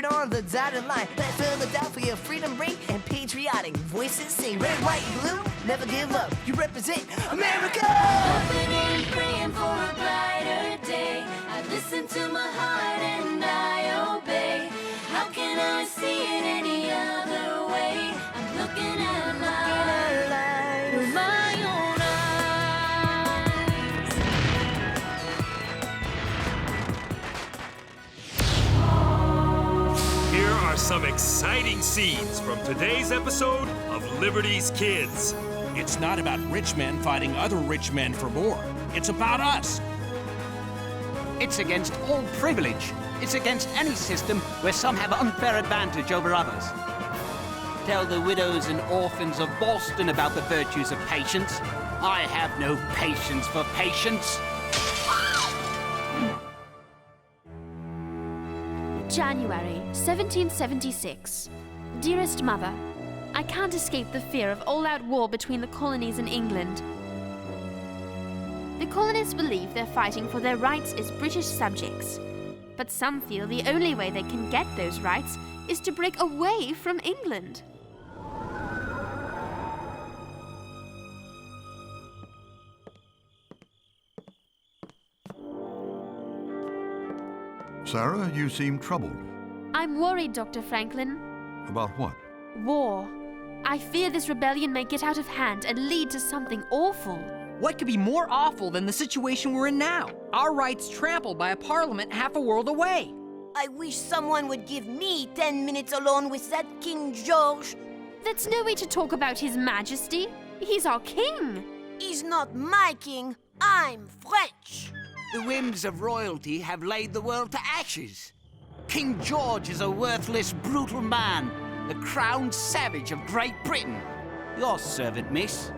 word on the dotted line. Let Philadelphia freedom ring and patriotic voices sing. Red, white, blue, never give up. You represent America! Hoping and praying for a brighter day. I listen to my heart and I obey. How can I see it any other way? I'm looking at life with my own eyes. Here are some exciting scenes from today's episode of Liberty's Kids. It's not about rich men fighting other rich men for more. It's about us. It's against all privilege. It's against any system where some have unfair advantage over others. Tell the widows and orphans of Boston about the virtues of patience. I have no patience for patience. January 1776. Dearest Mother, I can't escape the fear of all-out war between the colonies and England. The colonists believe they're fighting for their rights as British subjects. But some feel the only way they can get those rights is to break away from England. Sarah, you seem troubled. I'm worried, Dr. Franklin. About what? War. I fear this rebellion may get out of hand and lead to something awful. What could be more awful than the situation we're in now? Our rights trampled by a parliament half a world away. I wish someone would give me 10 minutes alone with that King George. That's no way to talk about His Majesty. He's our king. He's not my king. I'm French. The whims of royalty have laid the world to ashes. King George is a worthless, brutal man, the crowned savage of Great Britain. Your servant, miss.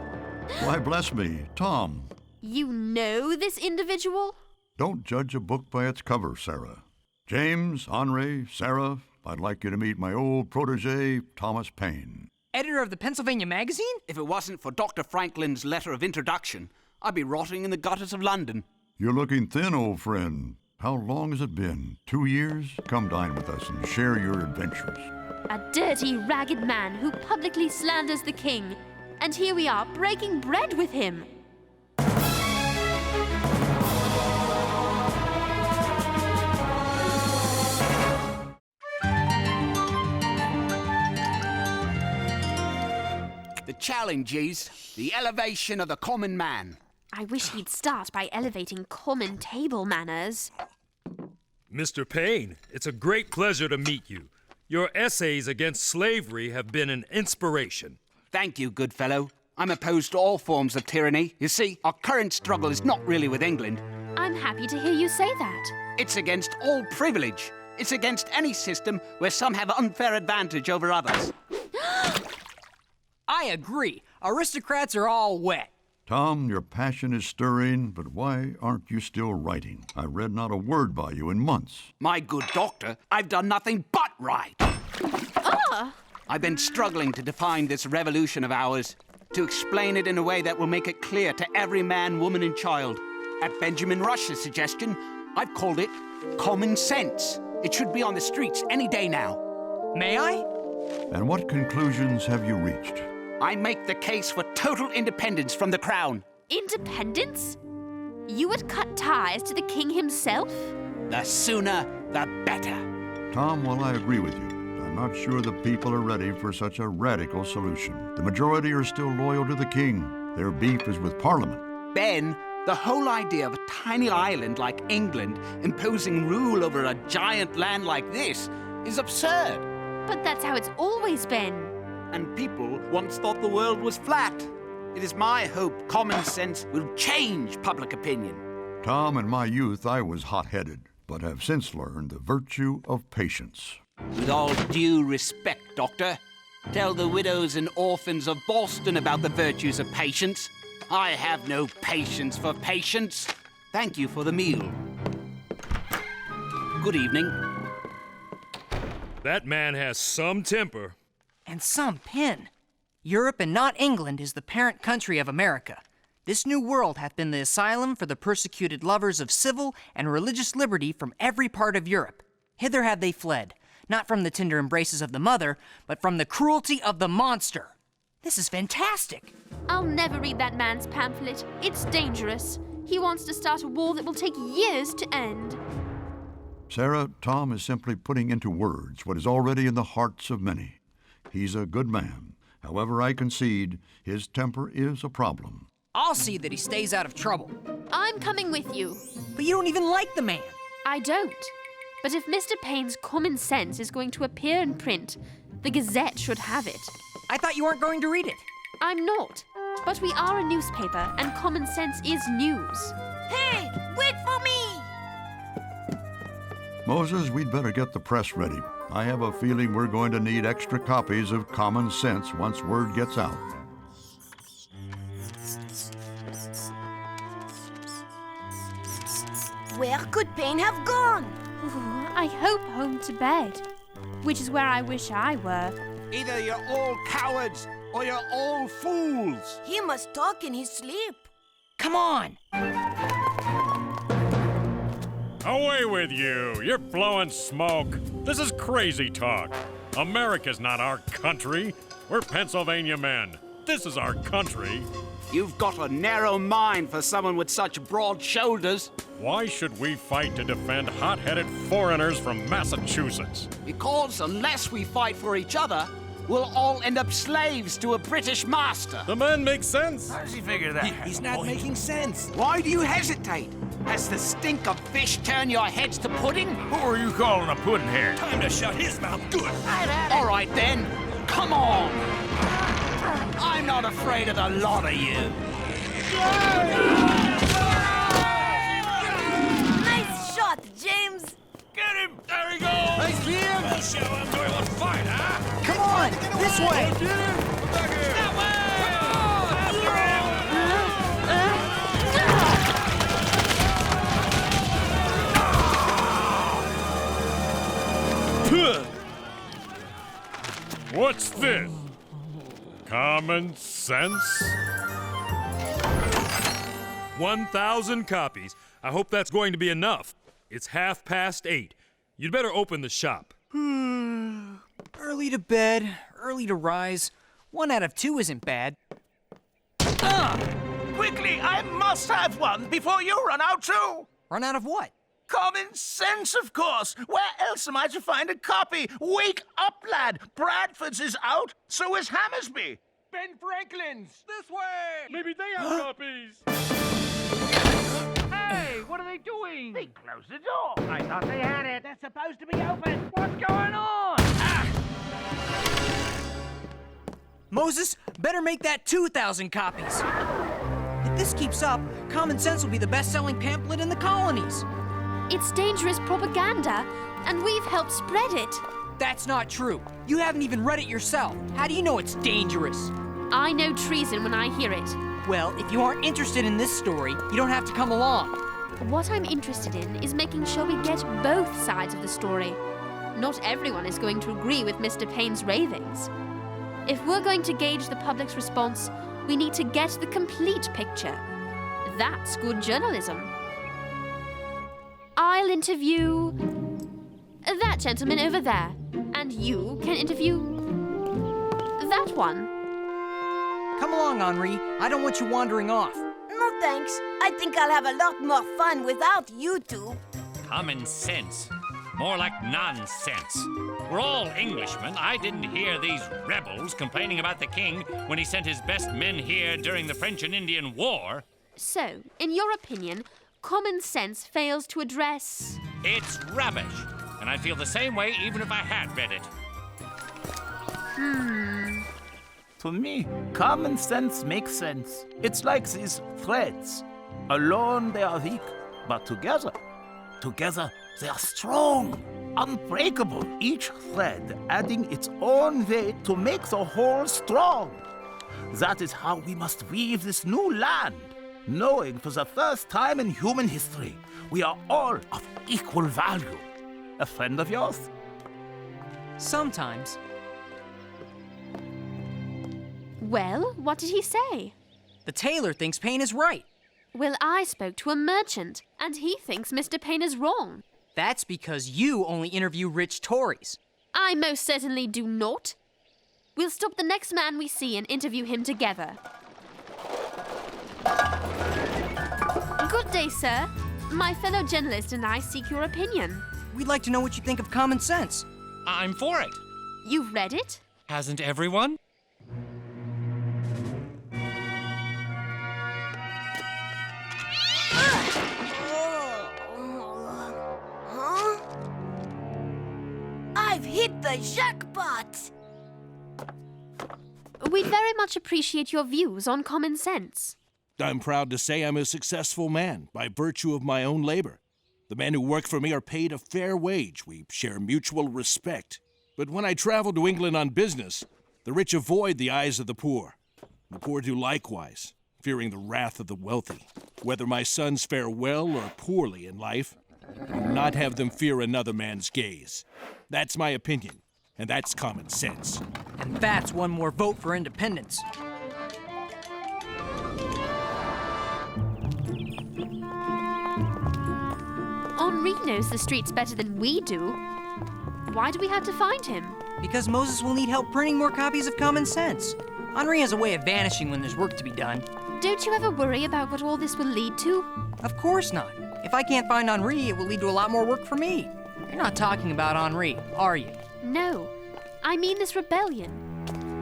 Why, bless me, Tom. You know this individual? Don't judge a book by its cover, Sarah. James, Henri, Sarah, I'd like you to meet my old protege, Thomas Paine. Editor of the Pennsylvania Magazine? If it wasn't for Dr. Franklin's letter of introduction, I'd be rotting in the gutters of London. You're looking thin, old friend. How long has it been? 2 years? Come dine with us and share your adventures. A dirty, ragged man who publicly slanders the king. And here we are, breaking bread with him. The challenge is the elevation of the common man. I wish he'd start by elevating common table manners. Mr. Paine, it's a great pleasure to meet you. Your essays against slavery have been an inspiration. Thank you, good fellow. I'm opposed to all forms of tyranny. You see, our current struggle is not really with England. I'm happy to hear you say that. It's against all privilege. It's against any system where some have unfair advantage over others. I agree. Aristocrats are all wet. Tom, your passion is stirring, but why aren't you still writing? I read not a word by you in months. My good doctor, I've done nothing but write. I've been struggling to define this revolution of ours, to explain it in a way that will make it clear to every man, woman, and child. At Benjamin Rush's suggestion, I've called it common sense. It should be on the streets any day now. May I? And what conclusions have you reached? I make the case for total independence from the crown. Independence? You would cut ties to the king himself? The sooner, the better. Tom, while I agree with you, I'm not sure the people are ready for such a radical solution. The majority are still loyal to the king. Their beef is with Parliament. Ben, the whole idea of a tiny island like England imposing rule over a giant land like this is absurd. But that's how it's always been. And people once thought the world was flat. It is my hope common sense will change public opinion. Tom, in my youth, I was hot-headed, but have since learned the virtue of patience. With all due respect, Doctor, tell the widows and orphans of Boston about the virtues of patience. I have no patience for patience. Thank you for the meal. Good evening. That man has some temper. And some pen. Europe and not England is the parent country of America. This new world hath been the asylum for the persecuted lovers of civil and religious liberty from every part of Europe. Hither have they fled, not from the tender embraces of the mother, but from the cruelty of the monster. This is fantastic. I'll never read that man's pamphlet. It's dangerous. He wants to start a war that will take years to end. Sarah, Tom is simply putting into words what is already in the hearts of many. He's a good man. However, I concede his temper is a problem. I'll see that he stays out of trouble. I'm coming with you. But you don't even like the man. I don't. But if Mr. Paine's common sense is going to appear in print, the Gazette should have it. I thought you weren't going to read it. I'm not. But we are a newspaper, and common sense is news. Hey, wait for me! Moses, we'd better get the press ready. I have a feeling we're going to need extra copies of Common Sense once word gets out. Where could Paine have gone? Ooh, I hope home to bed, which is where I wish I were. Either you're all cowards or you're all fools. He must talk in his sleep. Come on. Away with you! You're blowing smoke. This is crazy talk. America's not our country. We're Pennsylvania men. This is our country. You've got a narrow mind for someone with such broad shoulders. Why should we fight to defend hot-headed foreigners from Massachusetts? Because unless we fight for each other, we'll all end up slaves to a British master. The man makes sense. How does he figure that? He's not making sense. Why do you hesitate? Has the stink of fish turned your heads to pudding? Who are you calling a pudding-head? Time to shut his mouth good. All right then, come on. I'm not afraid of the lot of you. Nice shot, James. Get him! There he goes! Nice him! We'll show him we will fight, huh? Come on, this way. Back here! That way! What's this? Common sense? 1,000 copies. I hope that's going to be enough. It's 8:30. You'd better open the shop. Early to bed, early to rise. 1 out of 2 isn't bad. Quickly, I must have one before you run out too. Run out of what? Common sense, of course. Where else am I to find a copy? Wake up, lad. Bradford's is out, so is Hammersby. Ben Franklin's! This way! Maybe they have copies. Hey, what are they doing? They closed the door. I thought they had it. They're supposed to be open. What's going on? Moses, better make that 2,000 copies. If this keeps up, Common Sense will be the best-selling pamphlet in the colonies. It's dangerous propaganda, and we've helped spread it. That's not true. You haven't even read it yourself. How do you know it's dangerous? I know treason when I hear it. Well, if you aren't interested in this story, you don't have to come along. What I'm interested in is making sure we get both sides of the story. Not everyone is going to agree with Mr. Paine's ravings. If we're going to gauge the public's response, we need to get the complete picture. That's good journalism. I'll interview that gentleman over there, and you can interview that one. Come along, Henri. I don't want you wandering off. No thanks. I think I'll have a lot more fun without you two. Common sense. More like nonsense. We're all Englishmen. I didn't hear these rebels complaining about the king when he sent his best men here during the French and Indian War. So, in your opinion, common sense fails to address... It's rubbish. And I'd feel the same way even if I had read it. To me, common sense makes sense. It's like these threads. Alone they are weak, but together they are strong, unbreakable. Each thread adding its own weight to make the whole strong. That is how we must weave this new land, knowing for the first time in human history, we are all of equal value. A friend of yours? Sometimes. Well, what did he say? The tailor thinks Paine is right. Well, I spoke to a merchant, and he thinks Mr. Paine is wrong. That's because you only interview rich Tories. I most certainly do not. We'll stop the next man we see and interview him together. Good day, sir. My fellow journalist and I seek your opinion. We'd like to know what you think of Common Sense. I'm for it. You've read it? Hasn't everyone? Huh? I've hit the jackpot! We'd very much appreciate your views on Common Sense. I'm proud to say I'm a successful man by virtue of my own labor. The men who work for me are paid a fair wage. We share mutual respect. But when I travel to England on business, the rich avoid the eyes of the poor. The poor do likewise, fearing the wrath of the wealthy. Whether my sons fare well or poorly in life, I will not have them fear another man's gaze. That's my opinion, and that's common sense. And that's one more vote for independence. Henri knows the streets better than we do. Why do we have to find him? Because Moses will need help printing more copies of Common Sense. Henri has a way of vanishing when there's work to be done. Don't you ever worry about what all this will lead to? Of course not. If I can't find Henri, it will lead to a lot more work for me. You're not talking about Henri, are you? No. I mean this rebellion.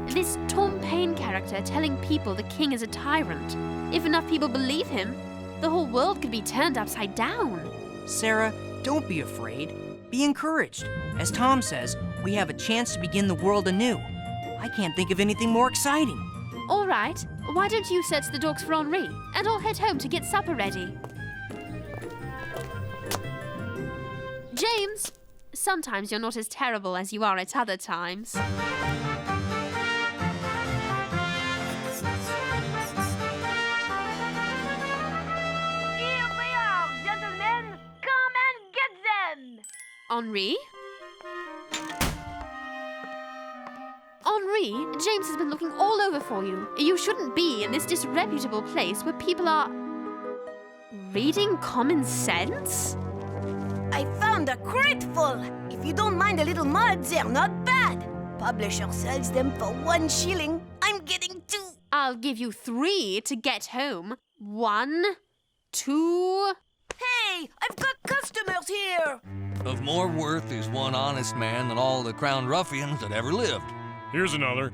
This Thomas Paine character telling people the king is a tyrant. If enough people believe him, the whole world could be turned upside down. Sarah, don't be afraid. Be encouraged. As Tom says, we have a chance to begin the world anew. I can't think of anything more exciting. All right. Why don't you search the docks for Henri, and I'll head home to get supper ready. James, sometimes you're not as terrible as you are at other times. Henri? Henri, James has been looking all over for you. You shouldn't be in this disreputable place where people are reading Common Sense? I found a crate full. If you don't mind a little mud, they're not bad. Publisher sells them for 1 shilling. I'm getting 2. I'll give you 3 to get home. 1, 2... Hey, I've got customers here. Of more worth is one honest man than all the crown ruffians that ever lived. Here's another.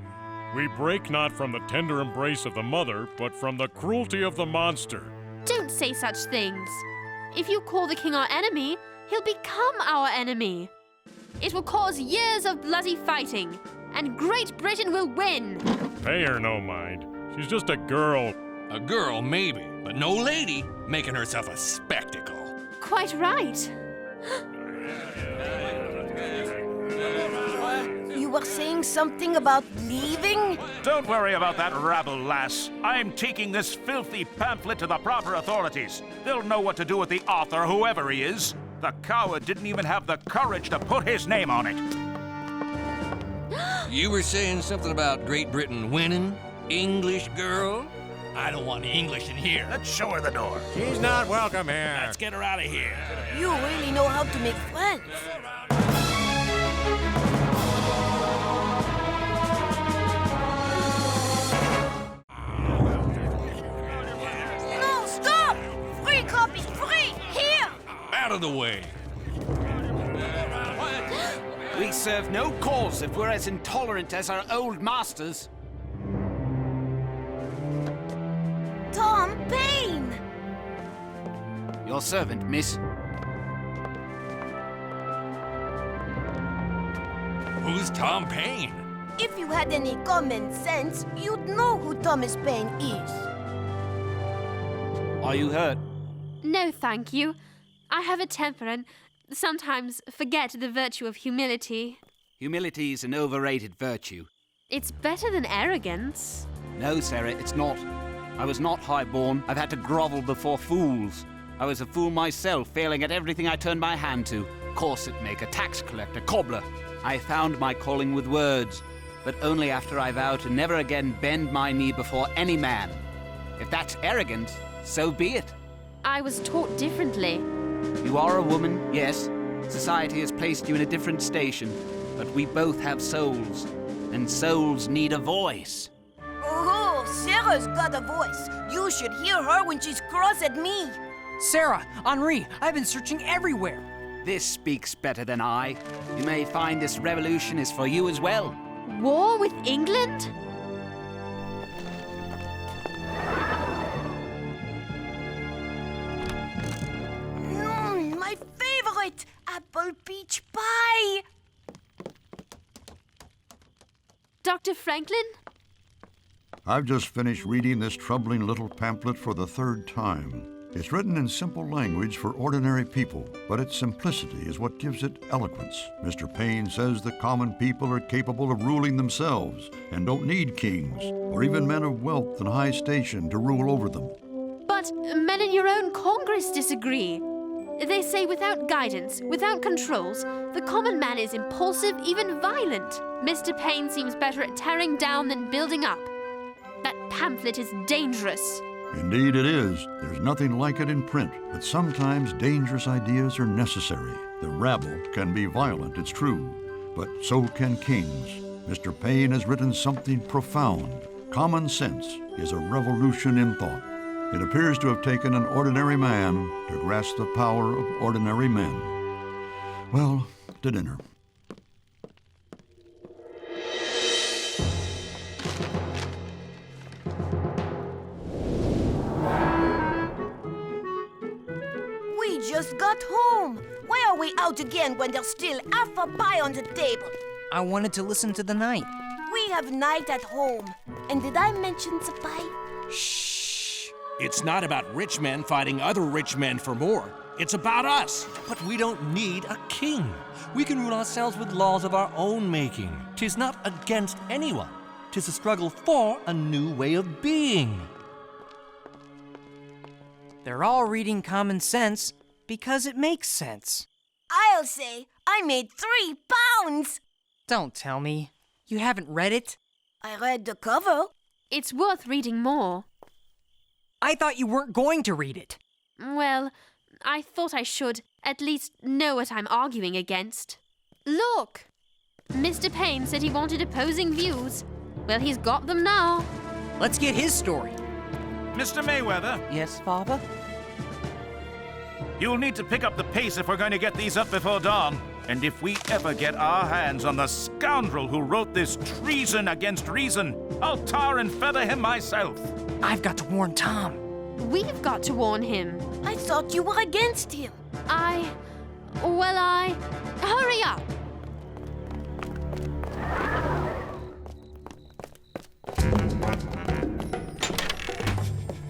We break not from the tender embrace of the mother, but from the cruelty of the monster. Don't say such things. If you call the king our enemy, he'll become our enemy. It will cause years of bloody fighting, and Great Britain will win. Pay her no mind. She's just a girl. A girl, maybe, but no lady making herself a spectacle. Quite right. You were saying something about leaving? Don't worry about that rabble, lass. I'm taking this filthy pamphlet to the proper authorities. They'll know what to do with the author, whoever he is. The coward didn't even have the courage to put his name on it. You were saying something about Great Britain winning? English girl? I don't want English in here. Let's show her the door. She's not welcome here. Let's get her out of here. You really know how to make friends. No, stop! Free copies, free! Here! Out of the way. We serve no cause if we're as intolerant as our old masters. Tom Paine! Your servant, miss. Who's Tom Paine? If you had any common sense, you'd know who Thomas Paine is. Are you hurt? No, thank you. I have a temper and sometimes forget the virtue of humility. Humility is an overrated virtue. It's better than arrogance. No, Sarah, it's not. I was not high-born. I've had to grovel before fools. I was a fool myself, failing at everything I turned my hand to. Corset maker, tax collector, cobbler. I found my calling with words, but only after I vowed to never again bend my knee before any man. If that's arrogance, so be it. I was taught differently. You are a woman, yes. Society has placed you in a different station. But we both have souls, and souls need a voice. Oh, Sarah's got a voice. You should hear her when she's cross at me. Sarah, Henri, I've been searching everywhere. This speaks better than I. You may find this revolution is for you as well. War with England? My favorite, apple peach pie. Dr. Franklin? I've just finished reading this troubling little pamphlet for the third time. It's written in simple language for ordinary people, but its simplicity is what gives it eloquence. Mr. Paine says the common people are capable of ruling themselves and don't need kings or even men of wealth and high station to rule over them. But men in your own Congress disagree. They say without guidance, without controls, the common man is impulsive, even violent. Mr. Paine seems better at tearing down than building up. That pamphlet is dangerous. Indeed it is. There's nothing like it in print, but sometimes dangerous ideas are necessary. The rabble can be violent, it's true, but so can kings. Mr. Paine has written something profound. Common sense is a revolution in thought. It appears to have taken an ordinary man to grasp the power of ordinary men. Well, to dinner. We just got home. Why are we out again when there's still half a pie on the table? I wanted to listen to the night. We have night at home. And did I mention the pie? Shh. It's not about rich men fighting other rich men for more. It's about us. But we don't need a king. We can rule ourselves with laws of our own making. 'Tis not against anyone. 'Tis a struggle for a new way of being. They're all reading Common Sense because it makes sense. I'll say I made 3 pounds. Don't tell me. You haven't read it? I read the cover. It's worth reading more. I thought you weren't going to read it. Well, I thought I should at least know what I'm arguing against. Look! Mr. Paine said he wanted opposing views. Well, he's got them now. Let's get his story. Mr. Mayweather, Yes, Father? you'll need to pick up the pace if we're going to get these up before dawn. And if we ever get our hands on the scoundrel who wrote this treason against reason, I'll tar and feather him myself. I've got to warn Tom. We've got to warn him. I thought you were against him. Hurry up!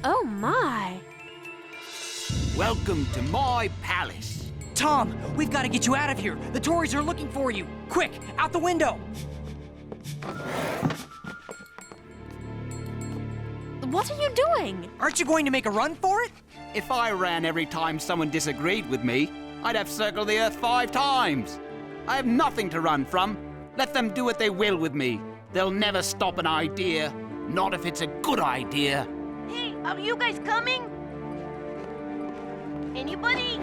Oh my! Welcome to my palace. Tom, we've got to get you out of here. The Tories are looking for you. Quick, out the window. What are you doing? Aren't you going to make a run for it? If I ran every time someone disagreed with me, I'd have circled the earth 5 times. I have nothing to run from. Let them do what they will with me. They'll never stop an idea, not if it's a good idea. Hey, are you guys coming? Anybody?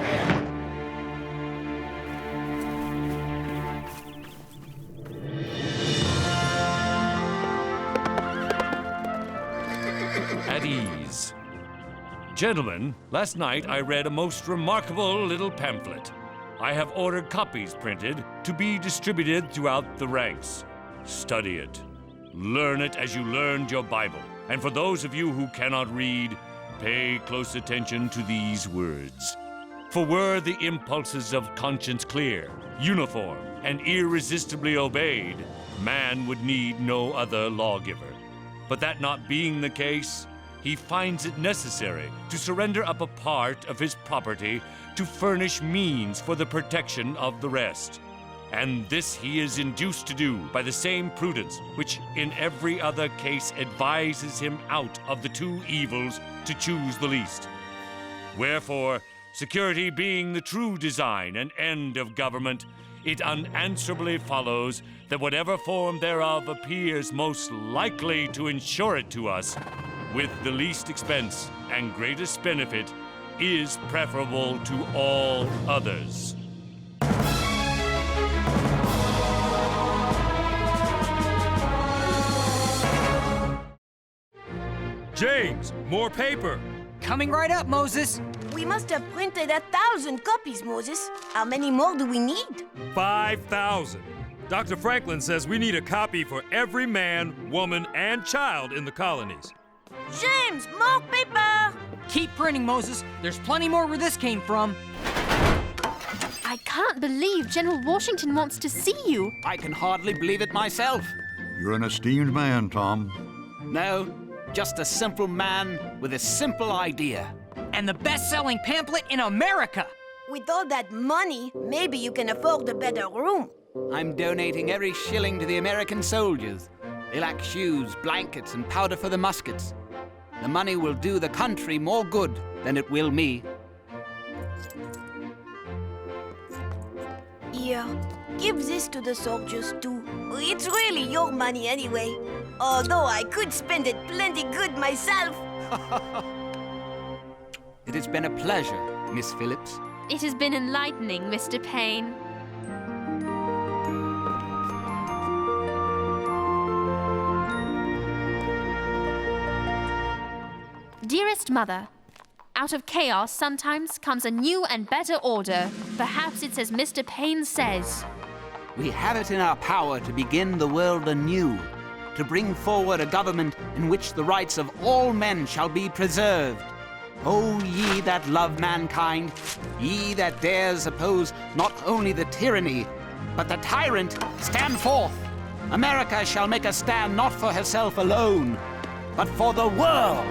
At ease. Gentlemen, last night I read a most remarkable little pamphlet. I have ordered copies printed to be distributed throughout the ranks. Study it. Learn it as you learned your Bible. And for those of you who cannot read, pay close attention to these words. For were the impulses of conscience clear, uniform, and irresistibly obeyed, man would need no other lawgiver. But that not being the case, he finds it necessary to surrender up a part of his property to furnish means for the protection of the rest. And this he is induced to do by the same prudence which in every other case advises him out of the 2 evils to choose the least. Wherefore, security being the true design and end of government, it unanswerably follows that whatever form thereof appears most likely to ensure it to us, with the least expense and greatest benefit, is preferable to all others. James, more paper. Coming right up, Moses. We must have printed 1,000 copies, Moses. How many more do we need? 5,000. Dr. Franklin says we need a copy for every man, woman, and child in the colonies. James, more paper! Keep printing, Moses. There's plenty more where this came from. I can't believe General Washington wants to see you. I can hardly believe it myself. You're an esteemed man, Tom. No, just a simple man with a simple idea. And the best-selling pamphlet in America. With all that money, maybe you can afford a better room. I'm donating every shilling to the American soldiers. They lack shoes, blankets, and powder for the muskets. The money will do the country more good than it will me. Here, give this to the soldiers too. It's really your money anyway. Although I could spend it plenty good myself. It has been a pleasure, Miss Phillips. It has been enlightening, Mr. Paine. Dearest Mother, out of chaos sometimes comes a new and better order. Perhaps it's as Mr. Paine says. We have it in our power to begin the world anew, to bring forward a government in which the rights of all men shall be preserved. O ye that love mankind, ye that dares oppose not only the tyranny, but the tyrant, stand forth. America shall make a stand not for herself alone, but for the world.